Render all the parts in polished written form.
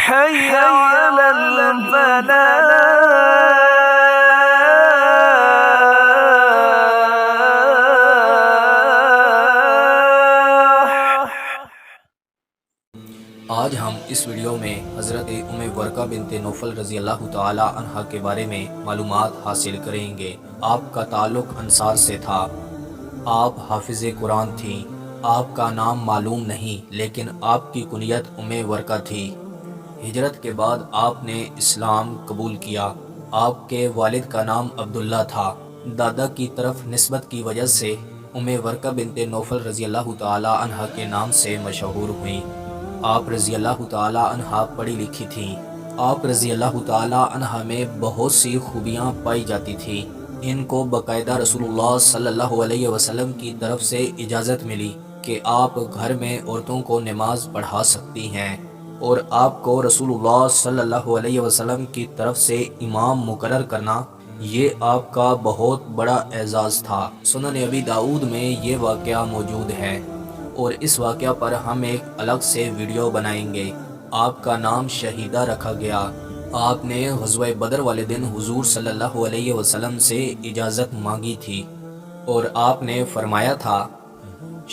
حي على الفلاح۔ آج ہم اس ویڈیو میں حضرت ام ورقہ بنت نوفل رضی اللہ تعالی عنہ کے بارے میں معلومات حاصل کریں گے۔ آپ کا تعلق انصار سے تھا، آپ حافظ قرآن تھیں۔ آپ کا نام معلوم نہیں لیکن آپ کی کنیت ام ورقہ تھی۔ ہجرت کے بعد آپ نے اسلام قبول کیا۔ آپ کے والد کا نام عبداللہ تھا۔ دادا کی طرف نسبت کی وجہ سے ام ورقہ بنت نوفل رضی اللہ تعالی عنہ کے نام سے مشہور ہوئیں۔ آپ رضی اللہ تعالی عنہ پڑھی لکھی تھیں۔ آپ رضی اللہ تعالی عنہ میں بہت سی خوبیاں پائی جاتی تھیں۔ ان کو باقاعدہ رسول اللہ صلی اللہ علیہ وسلم کی طرف سے اجازت ملی کہ آپ گھر میں عورتوں کو نماز پڑھا سکتی ہیں، اور آپ کو رسول اللہ صلی اللہ علیہ وسلم کی طرف سے امام مقرر کرنا یہ آپ کا بہت بڑا اعزاز تھا۔ سنن ابی داؤد میں یہ واقعہ موجود ہے، اور اس واقعہ پر ہم ایک الگ سے ویڈیو بنائیں گے۔ آپ کا نام شہیدہ رکھا گیا۔ آپ نے غزوہ بدر والے دن حضور صلی اللہ علیہ وسلم سے اجازت مانگی تھی، اور آپ نے فرمایا تھا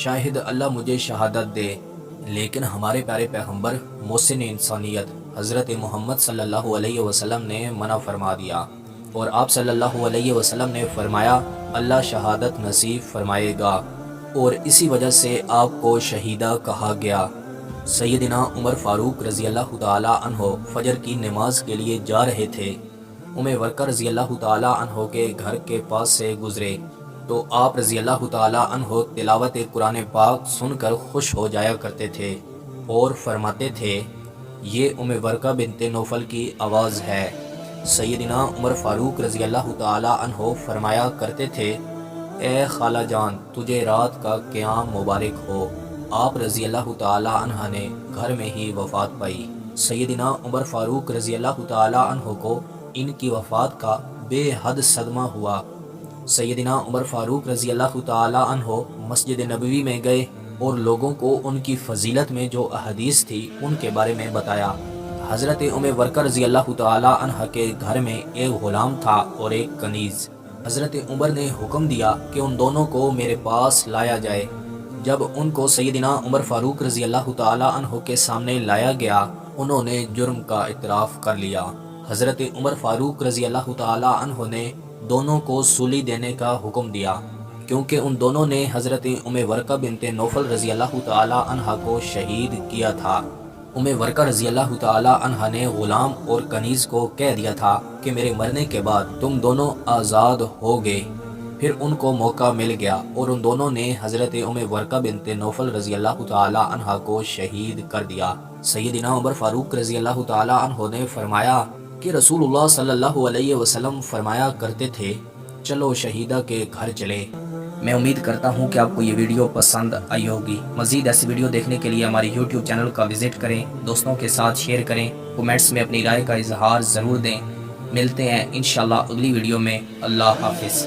شاہد اللہ مجھے شہادت دے، لیکن ہمارے پیارے پیغمبر محسن انسانیت حضرت محمد صلی اللہ علیہ وسلم نے منع فرما دیا، اور آپ صلی اللہ علیہ وسلم نے فرمایا اللہ شہادت نصیب فرمائے گا، اور اسی وجہ سے آپ کو شہیدہ کہا گیا۔ سیدنا عمر فاروق رضی اللہ تعالی عنہ فجر کی نماز کے لیے جا رہے تھے۔ ام ورقہ رضی اللہ تعالی عنہ کے گھر کے پاس سے گزرے تو آپ رضی اللہ تعالی عنہ تلاوت قرآن پاک سن کر خوش ہو جایا کرتے تھے، اور فرماتے تھے یہ ام ورقہ بنت نوفل کی آواز ہے۔ سیدنا عمر فاروق رضی اللہ تعالی عنہ فرمایا کرتے تھے اے خالہ جان تجھے رات کا قیام مبارک ہو۔ آپ رضی اللہ تعالی عنہ نے گھر میں ہی وفات پائی۔ سیدنا عمر فاروق رضی اللہ تعالی عنہ کو ان کی وفات کا بے حد صدمہ ہوا۔ سیدنا عمر فاروق رضی اللہ تعالی عنہ مسجد نبوی میں گئے اور لوگوں کو ان کی فضیلت میں جو احادیث تھی ان کے بارے میں بتایا۔ حضرت ام ورقہ رضی اللہ تعالی عنہ کے گھر میں ایک غلام تھا اور ایک کنیز۔ حضرت عمر نے حکم دیا کہ ان دونوں کو میرے پاس لایا جائے۔ جب ان کو سیدنا عمر فاروق رضی اللہ تعالی عنہ کے سامنے لایا گیا انہوں نے جرم کا اعتراف کر لیا۔ حضرت عمر فاروق رضی اللہ تعالی عنہ نے دونوں کو سولی دینے کا حکم دیا، کیونکہ ان دونوں نے حضرت ام ورقہ بنت نوفل رضی اللہ تعالی عنہ کو شہید کیا تھا۔ ام ورقہ رضی اللہ تعالی عنہ نے غلام اور کنیز کو کہہ دیا تھا کہ میرے مرنے کے بعد تم دونوں آزاد ہوگے۔ پھر ان کو موقع مل گیا اور ان دونوں نے حضرت ام ورقہ بنت نوفل رضی اللہ تعالی عنہ کو شہید کر دیا۔ سیدنا عمر فاروق رضی اللہ تعالی عنہ نے فرمایا کہ رسول اللہ صلی اللہ علیہ وسلم فرمایا کرتے تھے چلو شہیدہ کے گھر چلے۔ میں امید کرتا ہوں کہ آپ کو یہ ویڈیو پسند آئی ہوگی۔ مزید ایسی ویڈیو دیکھنے کے لیے ہماری یوٹیوب چینل کا وزٹ کریں، دوستوں کے ساتھ شیئر کریں، کومنٹس میں اپنی رائے کا اظہار ضرور دیں۔ ملتے ہیں انشاءاللہ اگلی ویڈیو میں۔ اللہ حافظ۔